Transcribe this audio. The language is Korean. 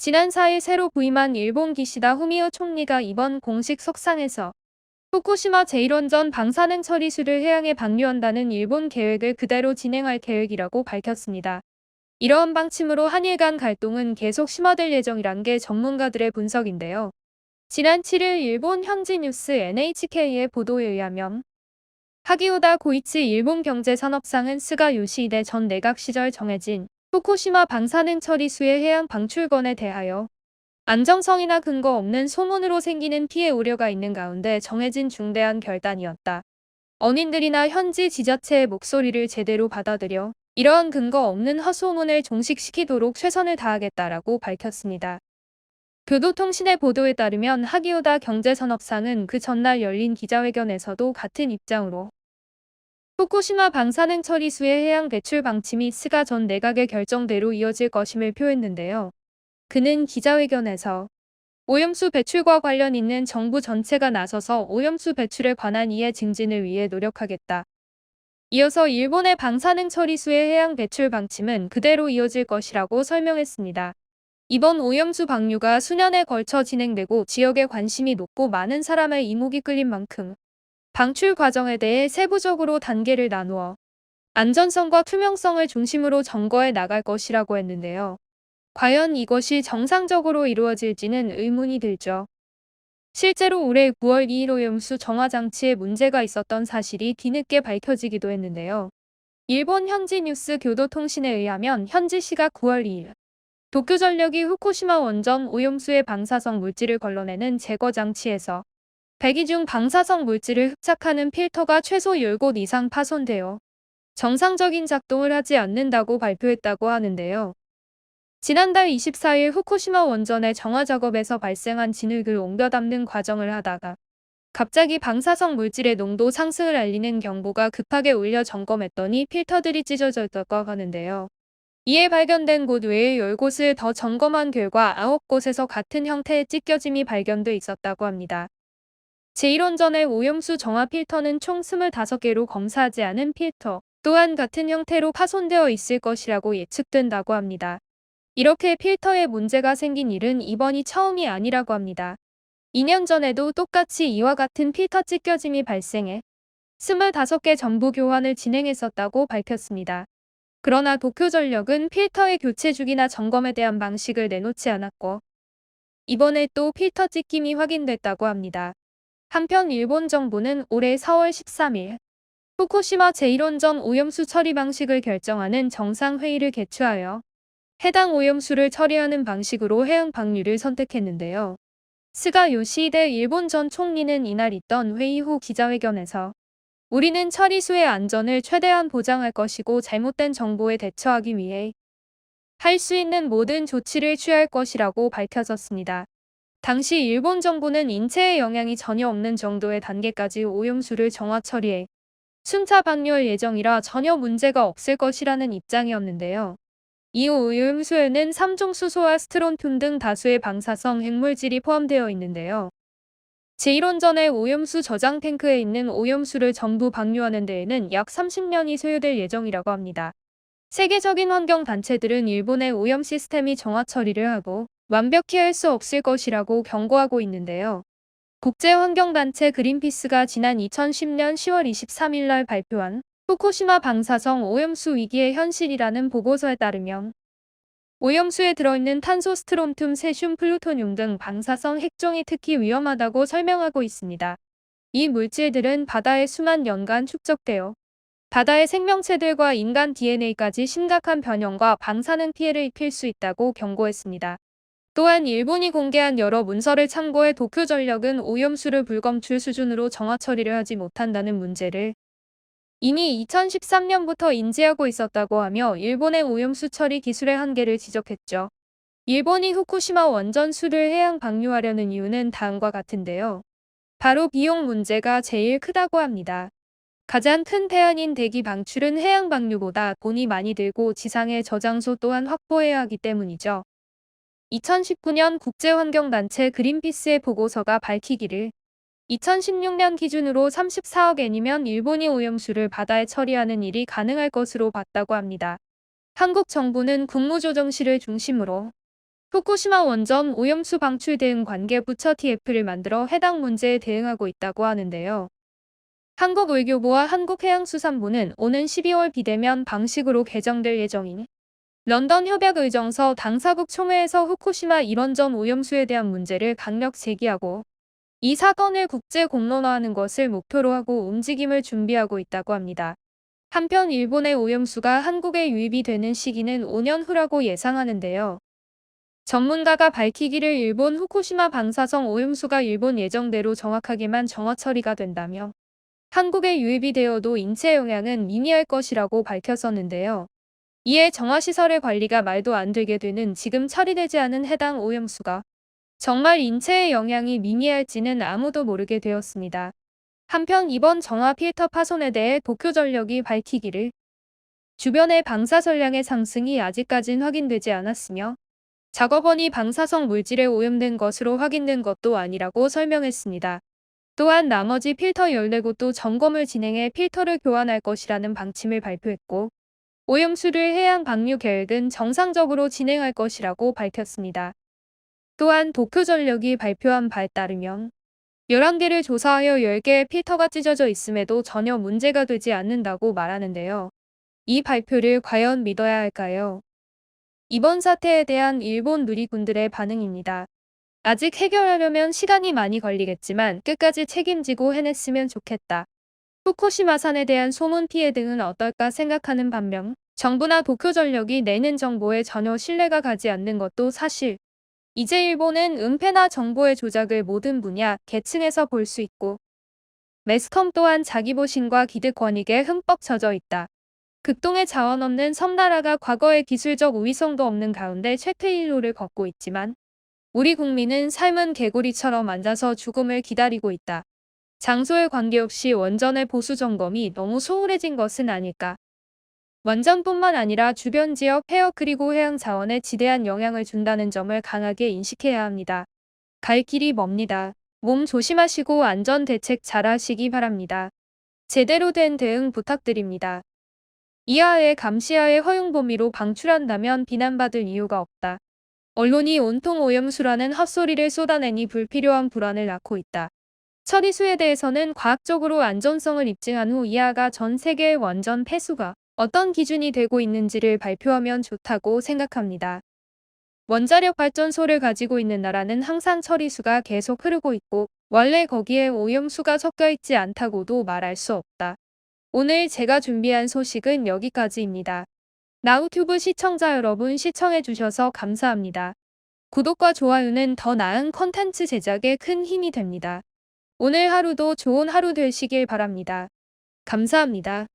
지난 4일 새로 부임한 일본 기시다 후미오 총리가 이번 공식 석상에서 후쿠시마 제1원전 방사능 처리수를 해양에 방류한다는 일본 계획을 그대로 진행할 계획이라고 밝혔습니다. 이러한 방침으로 한일 간 갈등은 계속 심화될 예정이란 게 전문가들의 분석인데요. 지난 7일 일본 현지 뉴스 NHK의 보도에 의하면 하기오다 고이치 일본 경제산업상은 스가 요시히데 전 내각 시절 정해진 후쿠시마 방사능 처리수의 해양 방출건에 대하여 안정성이나 근거 없는 소문으로 생기는 피해 우려가 있는 가운데 정해진 중대한 결단이었다. 언인들이나 현지 지자체의 목소리를 제대로 받아들여 이러한 근거 없는 헛소문을 종식시키도록 최선을 다하겠다라고 밝혔습니다. 교도통신의 보도에 따르면 하기오다 경제산업상은 그 전날 열린 기자회견에서도 같은 입장으로 후쿠시마 방사능 처리수의 해양 배출 방침이 스가 전 내각의 결정대로 이어질 것임을 표했는데요. 그는 기자회견에서 오염수 배출과 관련 있는 정부 전체가 나서서 오염수 배출에 관한 이해 증진을 위해 노력하겠다. 이어서 일본의 방사능 처리수의 해양 배출 방침은 그대로 이어질 것이라고 설명했습니다. 이번 오염수 방류가 수년에 걸쳐 진행되고 지역에 관심이 높고 많은 사람의 이목이 끌린 만큼 방출 과정에 대해 세부적으로 단계를 나누어 안전성과 투명성을 중심으로 점거해 나갈 것이라고 했는데요. 과연 이것이 정상적으로 이루어질지는 의문이 들죠. 실제로 올해 9월 2일 오염수 정화 장치에 문제가 있었던 사실이 뒤늦게 밝혀지기도 했는데요. 일본 현지 뉴스 교도통신에 의하면 현지 시각 9월 2일 도쿄전력이 후쿠시마 원전 오염수의 방사성 물질을 걸러내는 제거 장치에서 배기 중 방사성 물질을 흡착하는 필터가 최소 10곳 이상 파손되어 정상적인 작동을 하지 않는다고 발표했다고 하는데요. 지난달 24일 후쿠시마 원전의 정화 작업에서 발생한 진흙을 옮겨 담는 과정을 하다가 갑자기 방사성 물질의 농도 상승을 알리는 경보가 급하게 울려 점검했더니 필터들이 찢어졌다고 하는데요. 이에 발견된 곳 외에 10곳을 더 점검한 결과 9곳에서 같은 형태의 찢겨짐이 발견돼 있었다고 합니다. 제1원전의 오염수 정화 필터는 총 25개로 검사하지 않은 필터 또한 같은 형태로 파손되어 있을 것이라고 예측된다고 합니다. 이렇게 필터에 문제가 생긴 일은 이번이 처음이 아니라고 합니다. 2년 전에도 똑같이 이와 같은 필터 찢겨짐이 발생해 25개 전부 교환을 진행했었다고 밝혔습니다. 그러나 도쿄전력은 필터의 교체 주기나 점검에 대한 방식을 내놓지 않았고 이번에 또 필터 찢김이 확인됐다고 합니다. 한편 일본 정부는 올해 4월 13일 후쿠시마 제1원전 오염수 처리 방식을 결정하는 정상회의를 개최하여 해당 오염수를 처리하는 방식으로 해양 방류를 선택했는데요. 스가 요시히데 일본 전 총리는 이날 있던 회의 후 기자회견에서 우리는 처리수의 안전을 최대한 보장할 것이고 잘못된 정보에 대처하기 위해 할 수 있는 모든 조치를 취할 것이라고 밝혀졌습니다. 당시 일본 정부는 인체에 영향이 전혀 없는 정도의 단계까지 오염수를 정화 처리해 순차 방류할 예정이라 전혀 문제가 없을 것이라는 입장이었는데요. 이 오염수에는 3종 수소와 스트론튬 등 다수의 방사성 핵물질이 포함되어 있는데요. 제1원전의 오염수 저장 탱크에 있는 오염수를 전부 방류하는 데에는 약 30년이 소요될 예정이라고 합니다. 세계적인 환경단체들은 일본의 오염 시스템이 정화 처리를 하고 완벽히 할 수 없을 것이라고 경고하고 있는데요. 국제환경단체 그린피스가 지난 2010년 10월 23일 날 발표한 후쿠시마 방사성 오염수 위기의 현실이라는 보고서에 따르면 오염수에 들어있는 탄소, 스트론튬, 세슘, 플루토늄 등 방사성 핵종이 특히 위험하다고 설명하고 있습니다. 이 물질들은 바다에 수만 년간 축적되어 바다의 생명체들과 인간 DNA까지 심각한 변형과 방사능 피해를 입힐 수 있다고 경고했습니다. 또한 일본이 공개한 여러 문서를 참고해 도쿄전력은 오염수를 불검출 수준으로 정화 처리를 하지 못한다는 문제를 이미 2013년부터 인지하고 있었다고 하며 일본의 오염수 처리 기술의 한계를 지적했죠. 일본이 후쿠시마 원전수를 해양 방류하려는 이유는 다음과 같은데요. 바로 비용 문제가 제일 크다고 합니다. 가장 큰 태안인 대기 방출은 해양 방류보다 돈이 많이 들고 지상의 저장소 또한 확보해야 하기 때문이죠. 2019년 국제환경단체 그린피스의 보고서가 밝히기를 2016년 기준으로 34억 엔이면 일본이 오염수를 바다에 처리하는 일이 가능할 것으로 봤다고 합니다. 한국 정부는 국무조정실을 중심으로 후쿠시마 원전 오염수 방출 대응 관계부처 TF를 만들어 해당 문제에 대응하고 있다고 하는데요. 한국의료부와 한국해양수산부는 오는 12월 비대면 방식으로 개정될 예정인 런던 협약의정서 당사국 총회에서 후쿠시마 1원전 오염수에 대한 문제를 강력 제기하고 이 사건을 국제 공론화하는 것을 목표로 하고 움직임을 준비하고 있다고 합니다. 한편 일본의 오염수가 한국에 유입이 되는 시기는 5년 후라고 예상하는데요. 전문가가 밝히기를 일본 후쿠시마 방사성 오염수가 일본 예정대로 정확하게만 정화 처리가 된다며 한국에 유입이 되어도 인체 영향은 미미할 것이라고 밝혔었는데요. 이에 정화시설의 관리가 말도 안 되게 되는 지금 처리되지 않은 해당 오염수가 정말 인체에 영향이 미미할지는 아무도 모르게 되었습니다. 한편 이번 정화 필터 파손에 대해 도쿄전력이 밝히기를 주변의 방사선량의 상승이 아직까진 확인되지 않았으며 작업원이 방사성 물질에 오염된 것으로 확인된 것도 아니라고 설명했습니다. 또한 나머지 필터 14곳도 점검을 진행해 필터를 교환할 것이라는 방침을 발표했고 오염수를 해양 방류 계획은 정상적으로 진행할 것이라고 밝혔습니다. 또한 도쿄전력이 발표한 바에 따르면 11개를 조사하여 10개의 필터가 찢어져 있음에도 전혀 문제가 되지 않는다고 말하는데요. 이 발표를 과연 믿어야 할까요? 이번 사태에 대한 일본 누리꾼들의 반응입니다. 아직 해결하려면 시간이 많이 걸리겠지만 끝까지 책임지고 해냈으면 좋겠다. 후쿠시마산에 대한 소문 피해 등은 어떨까 생각하는 반면 정부나 도쿄전력이 내는 정보에 전혀 신뢰가 가지 않는 것도 사실. 이제 일본은 은폐나 정보의 조작을 모든 분야, 계층에서 볼 수 있고 매스컴 또한 자기보신과 기득 권익에 흠뻑 젖어 있다. 극동의 자원 없는 섬나라가 과거의 기술적 우위성도 없는 가운데 쇠퇴일로를 걷고 있지만 우리 국민은 삶은 개구리처럼 앉아서 죽음을 기다리고 있다. 장소에 관계없이 원전의 보수 점검이 너무 소홀해진 것은 아닐까. 원전뿐만 아니라 주변 지역 폐허 그리고 해양 자원에 지대한 영향을 준다는 점을 강하게 인식해야 합니다. 갈 길이 멉니다. 몸 조심하시고 안전 대책 잘 하시기 바랍니다. 제대로 된 대응 부탁드립니다. 이하에 감시하에 허용 범위로 방출한다면 비난받을 이유가 없다. 언론이 온통 오염수라는 헛소리를 쏟아내니 불필요한 불안을 낳고 있다. 처리수에 대해서는 과학적으로 안전성을 입증한 후 이하가 전 세계의 원전 폐수가 어떤 기준이 되고 있는지를 발표하면 좋다고 생각합니다. 원자력 발전소를 가지고 있는 나라는 항상 처리수가 계속 흐르고 있고 원래 거기에 오염수가 섞여 있지 않다고도 말할 수 없다. 오늘 제가 준비한 소식은 여기까지입니다. 나우튜브 시청자 여러분 시청해주셔서 감사합니다. 구독과 좋아요는 더 나은 컨텐츠 제작에 큰 힘이 됩니다. 오늘 하루도 좋은 하루 되시길 바랍니다. 감사합니다.